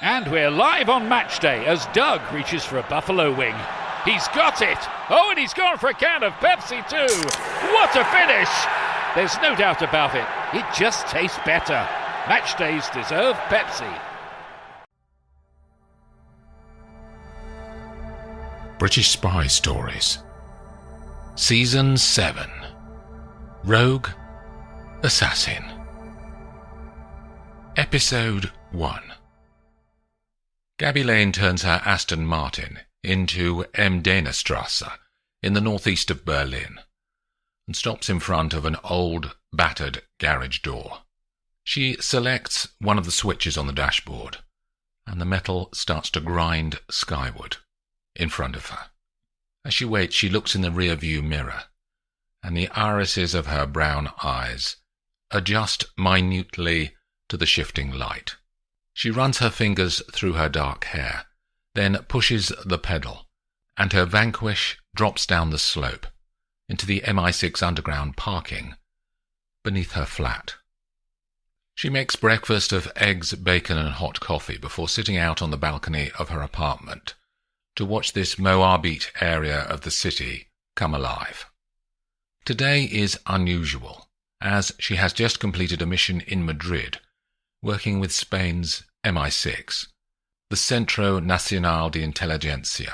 And we're live on match day as Doug reaches for a buffalo wing. He's got it! Oh, and he's gone for a can of Pepsi too! What a finish! There's no doubt about it. It just tastes better. Match days deserve Pepsi. British Spy Stories Season 7 Rogue Assassin Episode 1. Gabby Lane turns her Aston Martin into Strasse in the northeast of Berlin and stops in front of an old, battered garage door. She selects one of the switches on the dashboard, and the metal starts to grind skyward in front of her. As she waits, she looks in the rear-view mirror, and the irises of her brown eyes adjust minutely to the shifting light. She runs her fingers through her dark hair, then pushes the pedal, and her Vanquish drops down the slope into the MI6 underground parking beneath her flat. She makes breakfast of eggs, bacon and hot coffee before sitting out on the balcony of her apartment to watch this Moabite area of the city come alive. Today is unusual, as she has just completed a mission in Madrid, working with Spain's MI6, the Centro Nacional de Inteligencia.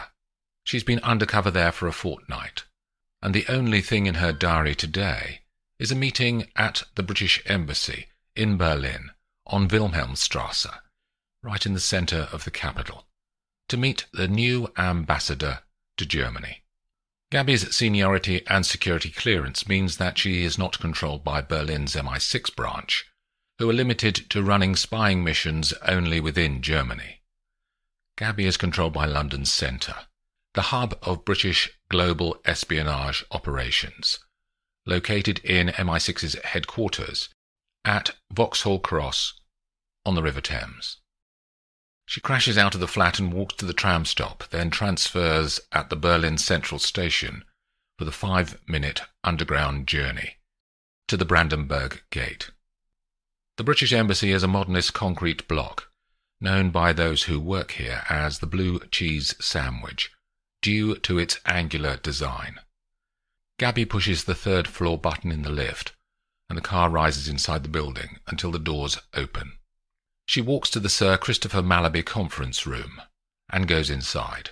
She's been undercover there for a fortnight, and the only thing in her diary today is a meeting at the British Embassy in Berlin on Wilhelmstrasse, right in the centre of the capital, to meet the new ambassador to Germany. Gabby's seniority and security clearance means that she is not controlled by Berlin's MI6 branch, who are limited to running spying missions only within Germany. Gabby is controlled by London's Centre, the hub of British global espionage operations, located in MI6's headquarters at Vauxhall Cross on the River Thames. She crashes out of the flat and walks to the tram stop, then transfers at the Berlin Central Station for the 5-minute underground journey to the Brandenburg Gate. The British Embassy is a modernist concrete block, known by those who work here as the Blue Cheese Sandwich, due to its angular design. Gabby pushes the third-floor button in the lift, and the car rises inside the building until the doors open. She walks to the Sir Christopher Malaby conference room and goes inside.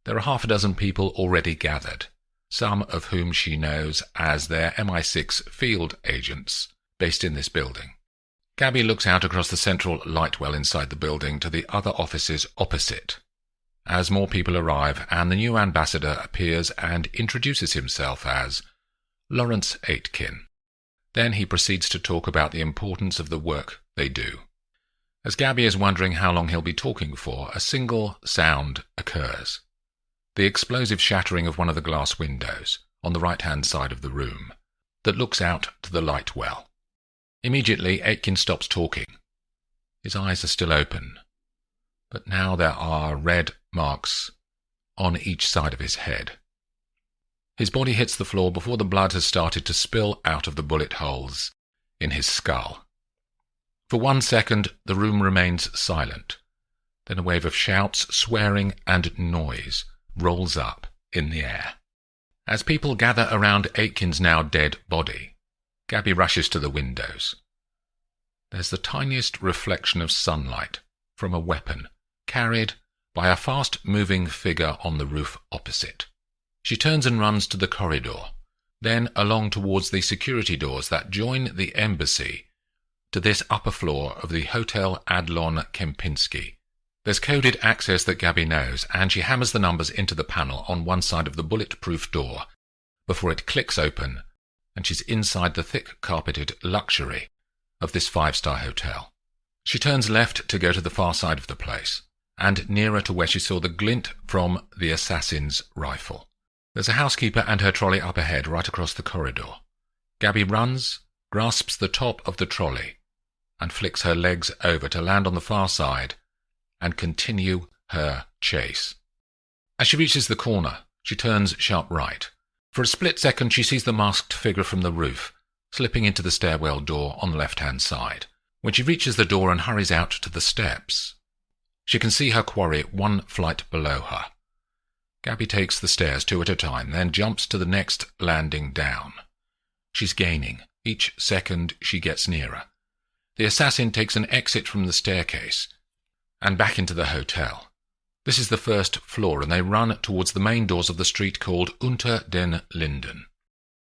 There are half a dozen people already gathered, some of whom she knows as their MI6 field agents based in this building. Gabby looks out across the central light well inside the building to the other offices opposite, as more people arrive and the new ambassador appears and introduces himself as Lawrence Aitken. Then he proceeds to talk about the importance of the work they do. As Gabby is wondering how long he'll be talking for, a single sound occurs. The explosive shattering of one of the glass windows on the right-hand side of the room that looks out to the light well. Immediately, Aitken stops talking. His eyes are still open, but now there are red marks on each side of his head. His body hits the floor before the blood has started to spill out of the bullet holes in his skull. For 1 second, the room remains silent. Then a wave of shouts, swearing, and noise rolls up in the air. As people gather around Aitken's now dead body, Gabby rushes to the windows. There's the tiniest reflection of sunlight from a weapon carried by a fast-moving figure on the roof opposite. She turns and runs to the corridor, then along towards the security doors that join the embassy to this upper floor of the Hotel Adlon Kempinski. There's coded access that Gabby knows, and she hammers the numbers into the panel on one side of the bulletproof door before it clicks open, and she's inside the thick-carpeted luxury of this 5-star hotel. She turns left to go to the far side of the place, and nearer to where she saw the glint from the assassin's rifle. There's a housekeeper and her trolley up ahead, right across the corridor. Gabby runs, grasps the top of the trolley, and flicks her legs over to land on the far side and continue her chase. As she reaches the corner, she turns sharp right. For a split second, she sees the masked figure from the roof, slipping into the stairwell door on the left-hand side. When she reaches the door and hurries out to the steps, She can see her quarry 1 flight below her. Gabby takes the stairs 2 at a time, then jumps to the next landing down. She's gaining. Each second she gets nearer. The assassin takes an exit from the staircase and back into the hotel. This is the 1st floor, and they run towards the main doors of the street called Unter den Linden.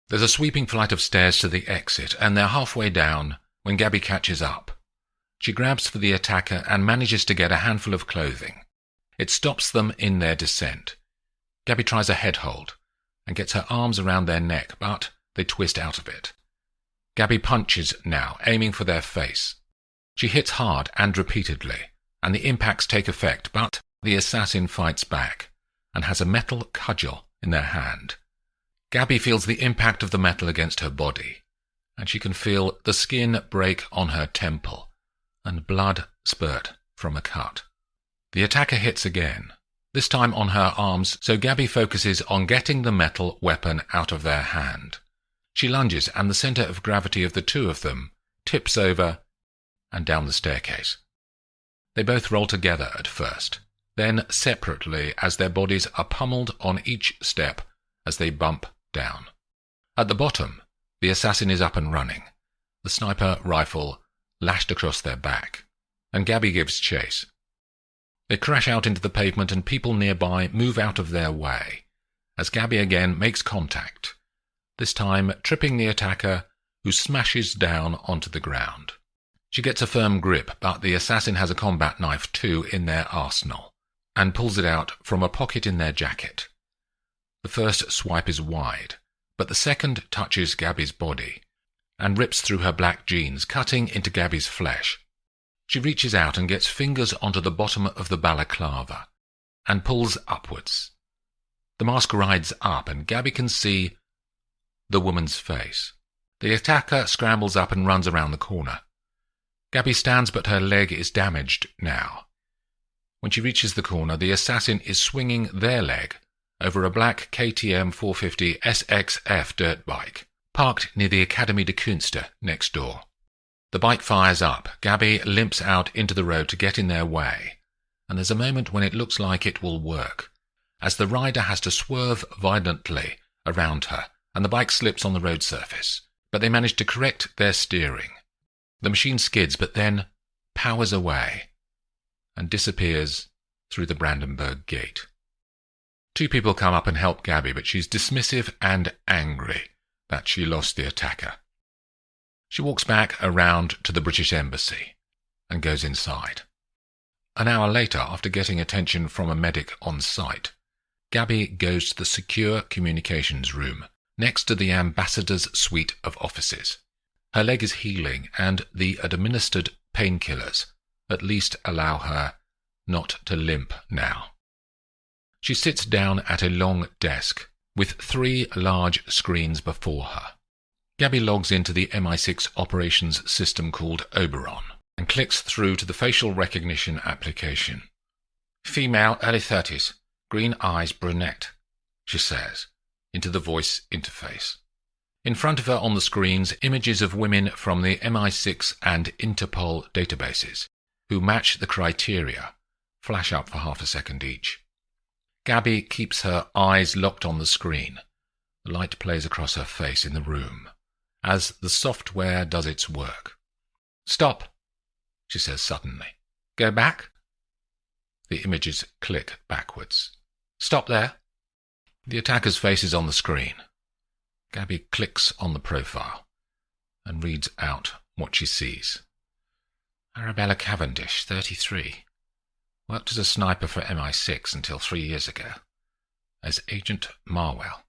There's a sweeping flight of stairs to the exit, and they're halfway down when Gabby catches up. She grabs for the attacker and manages to get a handful of clothing. It stops them in their descent. Gabby tries a head hold and gets her arms around their neck, but they twist out of it. Gabby punches now, aiming for their face. She hits hard and repeatedly, and the impacts take effect, but the assassin fights back and has a metal cudgel in their hand. Gabby feels the impact of the metal against her body, and she can feel the skin break on her temple and blood spurt from a cut. The attacker hits again, this time on her arms, so Gabby focuses on getting the metal weapon out of their hand. She lunges, and the centre of gravity of the 2 of them tips over and down the staircase. They both roll together at first, then separately as their bodies are pummeled on each step as they bump down. At the bottom, the assassin is up and running, the sniper rifle lashed across their back, and Gabby gives chase. They crash out into the pavement, and people nearby move out of their way, as Gabby again makes contact, this time tripping the attacker, who smashes down onto the ground. She gets a firm grip, but the assassin has a combat knife too in their arsenal, and pulls it out from a pocket in their jacket. The first swipe is wide, but the second touches Gabby's body and rips through her black jeans, cutting into Gabby's flesh. She reaches out and gets fingers onto the bottom of the balaclava and pulls upwards. The mask rides up, and Gabby can see the woman's face. The attacker scrambles up and runs around the corner. Gabby stands, but her leg is damaged now. When she reaches the corner, the assassin is swinging their leg over a black KTM 450 SXF dirt bike, parked near the Académie de Künste next door. The bike fires up. Gabby limps out into the road to get in their way, and there's a moment when it looks like it will work, as the rider has to swerve violently around her, and the bike slips on the road surface, but they manage to correct their steering. The machine skids, but then powers away and disappears through the Brandenburg Gate. 2 people come up and help Gabby, but she's dismissive and angry that she lost the attacker. She walks back around to the British Embassy and goes inside. An hour later, after getting attention from a medic on site, Gabby goes to the secure communications room next to the ambassador's suite of offices. Her leg is healing, and the administered painkillers at least allow her not to limp now. She sits down at a long desk with 3 large screens before her. Gabby logs into the MI6 operations system called Oberon and clicks through to the facial recognition application. "Female, early 30s, green eyes, brunette," she says, into the voice interface. In front of her on the screens, images of women from the MI6 and Interpol databases who match the criteria flash up for half a second each. Gabby keeps her eyes locked on the screen. The light plays across her face in the room as the software does its work. "Stop," she says suddenly. "Go back." The images click backwards. "Stop there." The attacker's face is on the screen. Gabby clicks on the profile and reads out what she sees. Arabella Cavendish, 33. Worked as a sniper for MI6 until 3 years ago, as Agent Marwell.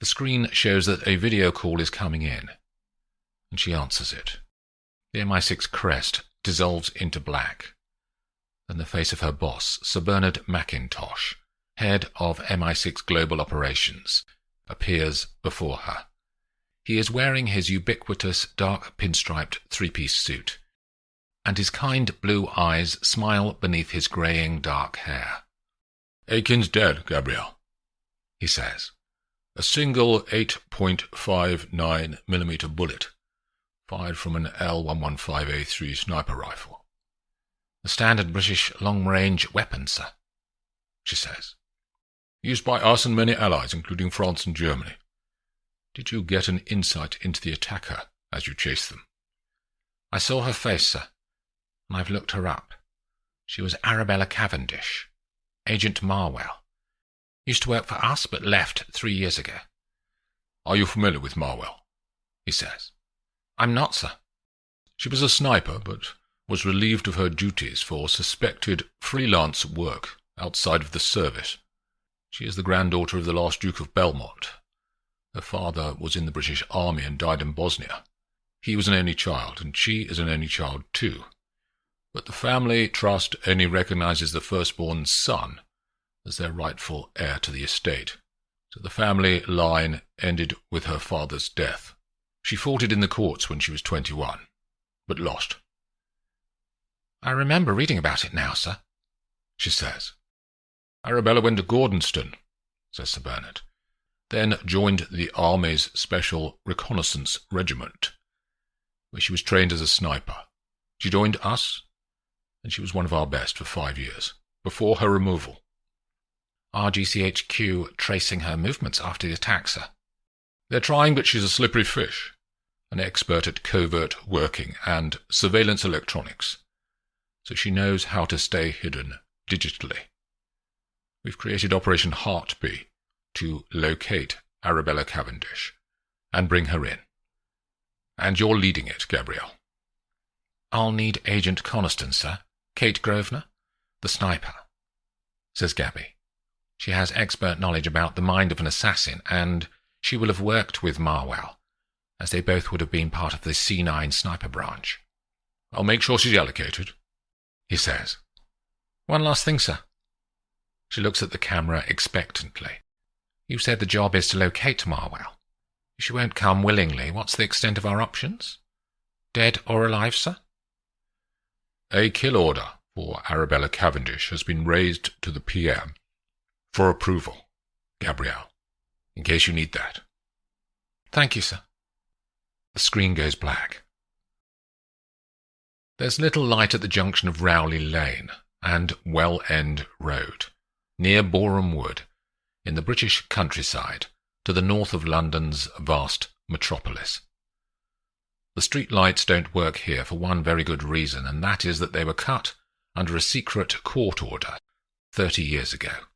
The screen shows that a video call is coming in, and she answers it. The MI6 crest dissolves into black. Then the face of her boss, Sir Bernard Mackintosh, head of MI6 Global Operations, appears before her. He is wearing his ubiquitous dark pinstriped 3-piece suit, and his kind blue eyes smile beneath his greying dark hair. "Aiken's dead, Gabriel," he says. "A single 8.59mm bullet, fired from an L115A3 sniper rifle." "A standard British long-range weapon, sir," she says. "Used by us and many allies, including France and Germany. Did you get an insight into the attacker as you chased them?" "I saw her face, sir, and I've looked her up. She was Arabella Cavendish, Agent Marwell. Used to work for us, but left 3 years ago." "Are you familiar with Marwell?" he says. "I'm not, sir." "She was a sniper, but was relieved of her duties for suspected freelance work outside of the service. She is the granddaughter of the last Duke of Belmont. Her father was in the British Army and died in Bosnia. He was an only child, and she is an only child too. But the family trust only recognizes the firstborn son as their rightful heir to the estate, so the family line ended with her father's death. She fought it in the courts when she was 21, but lost." "I remember reading about it now, sir," she says. "Arabella went to Gordonston," says Sir Bernard, "then joined the Army's Special Reconnaissance Regiment, where she was trained as a sniper. She joined us, and she was one of our best for 5 years, before her removal." "Are GCHQ tracing her movements after the attack, sir?" "They're trying, but she's a slippery fish, an expert at covert working and surveillance electronics, so she knows how to stay hidden digitally. We've created Operation Heartbeat to locate Arabella Cavendish and bring her in. And you're leading it, Gabrielle." "I'll need Agent Coniston, sir. Kate Grosvenor, the sniper," says Gabby. "She has expert knowledge about the mind of an assassin, and she will have worked with Marwell, as they both would have been part of the C9 sniper branch." "I'll make sure she's allocated," he says. "One last thing, sir." She looks at the camera expectantly. "You said the job is to locate Marwell. She won't come willingly. What's the extent of our options? Dead or alive, sir?" "A kill order for Arabella Cavendish has been raised to the PM for approval, Gabrielle, in case you need that." "Thank you, sir." The screen goes black. There's little light at the junction of Rowley Lane and Well End Road, near Boreham Wood, in the British countryside, to the north of London's vast metropolis. The street lights don't work here for one very good reason, and that is that they were cut under a secret court order 30 years ago.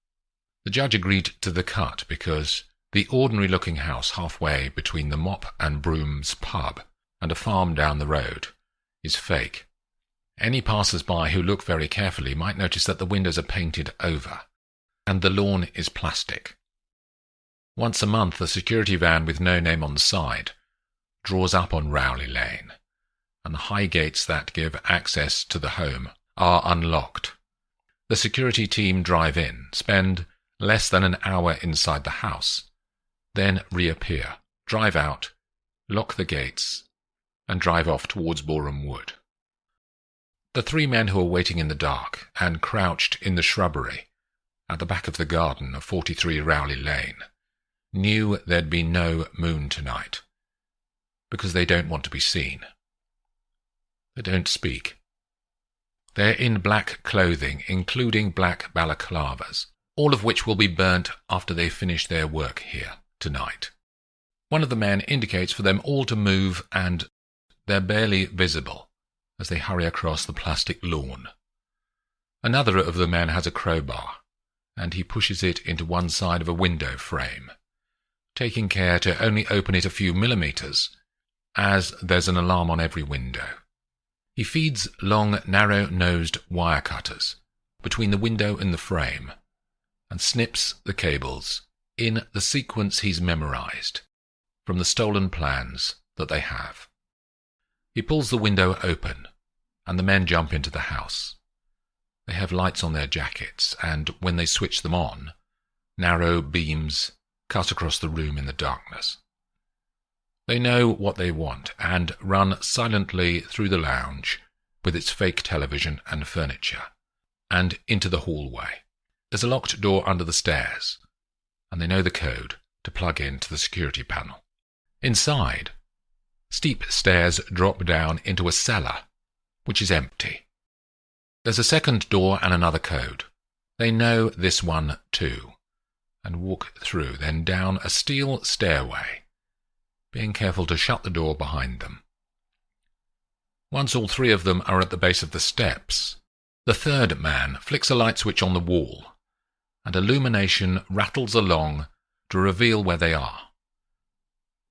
The judge agreed to the cut because the ordinary-looking house halfway between the Mop and Brooms pub and a farm down the road is fake. Any passers-by who look very carefully might notice that the windows are painted over, and the lawn is plastic. Once a month, a security van with no name on the side draws up on Rowley Lane, and the high gates that give access to the home are unlocked. The security team drive in, spend less than an hour inside the house, then reappear, drive out, lock the gates, and drive off towards Boreham Wood. The 3 men who are waiting in the dark and crouched in the shrubbery at the back of the garden of 43 Rowley Lane knew there'd be no moon tonight, because they don't want to be seen. They don't speak. They're in black clothing, including black balaclavas, all of which will be burnt after they finish their work here tonight. One of the men indicates for them all to move, and they're barely visible as they hurry across the plastic lawn. Another of the men has a crowbar, and he pushes it into one side of a window frame, taking care to only open it a few millimeters, as there's an alarm on every window. He feeds long, narrow-nosed wire cutters between the window and the frame, and snips the cables in the sequence he's memorized from the stolen plans that they have. He pulls the window open, and the men jump into the house. They have lights on their jackets, and when they switch them on, narrow beams cut across the room in the darkness. They know what they want, and run silently through the lounge with its fake television and furniture, and into the hallway. There's a locked door under the stairs, and they know the code to plug into the security panel. Inside, steep stairs drop down into a cellar, which is empty. There's a second door and another code. They know this one too, and walk through, then down a steel stairway, being careful to shut the door behind them. Once all three of them are at the base of the steps, the third man flicks a light switch on the wall, and illumination rattles along to reveal where they are.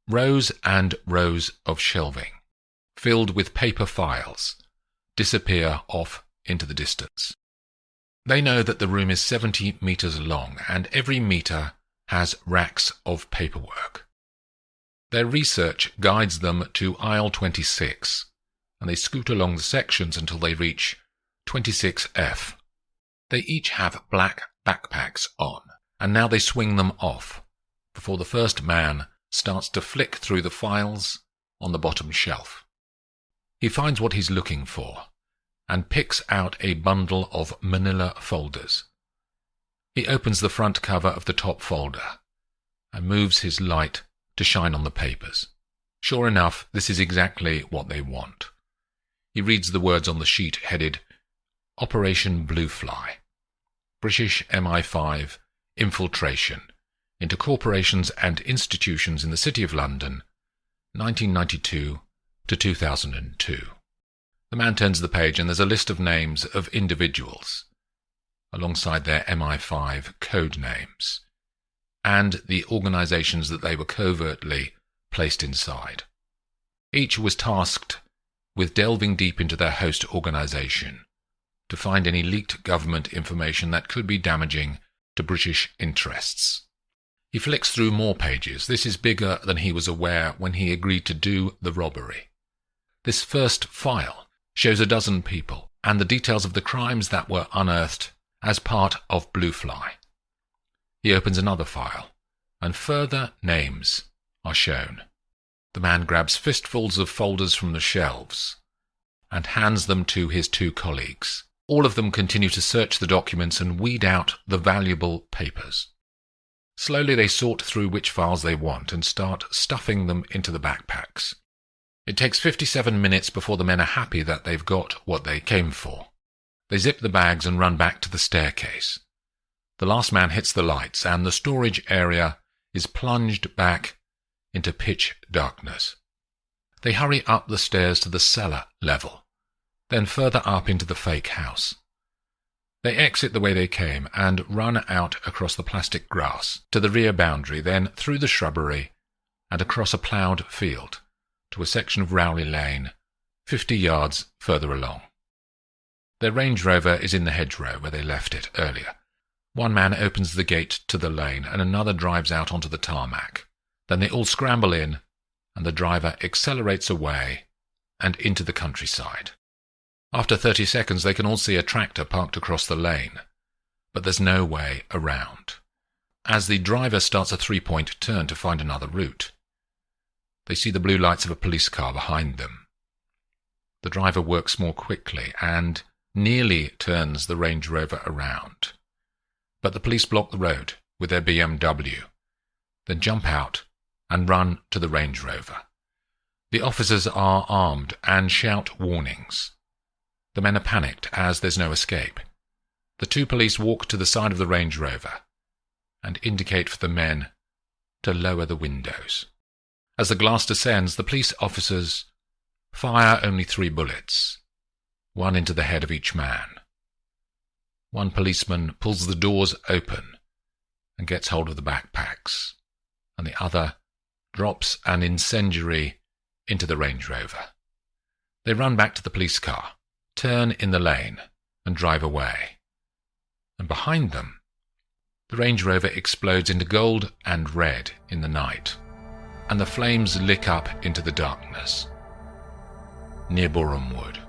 Rows and rows of shelving, filled with paper files, disappear off into the distance. They know that the room is 70 meters long, and every meter has racks of paperwork. Their research guides them to aisle 26, and they scoot along the sections until they reach 26F. They each have black backpacks on, and now they swing them off, before the first man starts to flick through the files on the bottom shelf. He finds what he's looking for, and picks out a bundle of manila folders. He opens the front cover of the top folder, and moves his light to shine on the papers. Sure enough, this is exactly what they want. He reads the words on the sheet headed Operation Bluefly, British MI5 Infiltration into Corporations and Institutions in the City of London, 1992 to 2002. The man turns the page and there's a list of names of individuals, alongside their MI5 code names, and the organizations that they were covertly placed inside. Each was tasked with delving deep into their host organization to find any leaked government information that could be damaging to British interests. He flicks through more pages. This is bigger than he was aware when he agreed to do the robbery. This first file shows a dozen people and the details of the crimes that were unearthed as part of Bluefly. He opens another file, and further names are shown. The man grabs fistfuls of folders from the shelves and hands them to his two colleagues. All of them continue to search the documents and weed out the valuable papers. Slowly they sort through which files they want and start stuffing them into the backpacks. It takes 57 minutes before the men are happy that they've got what they came for. They zip the bags and run back to the staircase. The last man hits the lights, and the storage area is plunged back into pitch darkness. They hurry up the stairs to the cellar level, then further up into the fake house. They exit the way they came and run out across the plastic grass to the rear boundary, then through the shrubbery and across a ploughed field to a section of Rowley Lane, 50 yards further along. Their Range Rover is in the hedgerow where they left it earlier. One man opens the gate to the lane and another drives out onto the tarmac. Then they all scramble in, and the driver accelerates away and into the countryside. After 30 seconds they can all see a tractor parked across the lane, but there's no way around, as the driver starts a three-point turn to find another route. They see the blue lights of a police car behind them. The driver works more quickly and nearly turns the Range Rover around, but the police block the road with their BMW, then jump out and run to the Range Rover. The officers are armed and shout warnings. The men are panicked as there's no escape. The two police walk to the side of the Range Rover and indicate for the men to lower the windows. As the glass descends, the police officers fire only 3 bullets, one into the head of each man. One policeman pulls the doors open and gets hold of the backpacks, and the other drops an incendiary into the Range Rover. They run back to the police car, turn in the lane, and drive away. And behind them, the Range Rover explodes into gold and red in the night, and the flames lick up into the darkness near Boreham Wood.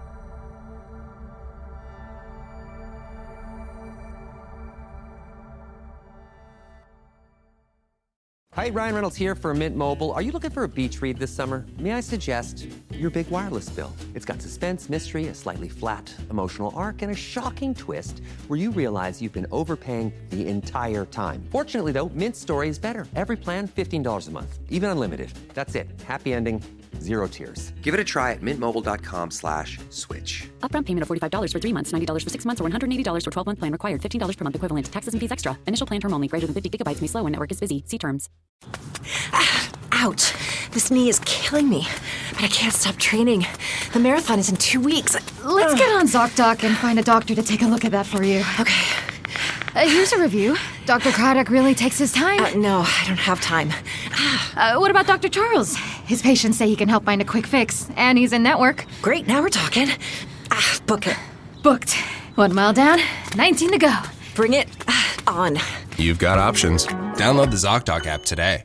Hi, Ryan Reynolds here for Mint Mobile. Are you looking for a beach read this summer? May I suggest your big wireless bill? It's got suspense, mystery, a slightly flat, emotional arc, and a shocking twist where you realize you've been overpaying the entire time. Fortunately, though, Mint's story is better. Every plan, $15 a month, even unlimited. That's it. Happy ending, 0 tiers. Give it a try at mintmobile.com/switch. Upfront payment of $45 for 3 months, $90 for 6 months, or $180 for 12-month plan required. $15 per month equivalent. Taxes and fees extra. Initial plan term only. Greater than 50 gigabytes may slow when network is busy. See terms. Ouch. This knee is killing me, but I can't stop training. The marathon is in 2 weeks. Let's get on ZocDoc and find a doctor to take a look at that for you. Okay. Here's a review. Dr. Craddock really takes his time. No, I don't have time. What about Dr. Charles? His patients say he can help find a quick fix, and he's in network. Great, now we're talking. Book it. Booked. 1 mile down, 19 to go. Bring it on. You've got options. Download the ZocDoc app today.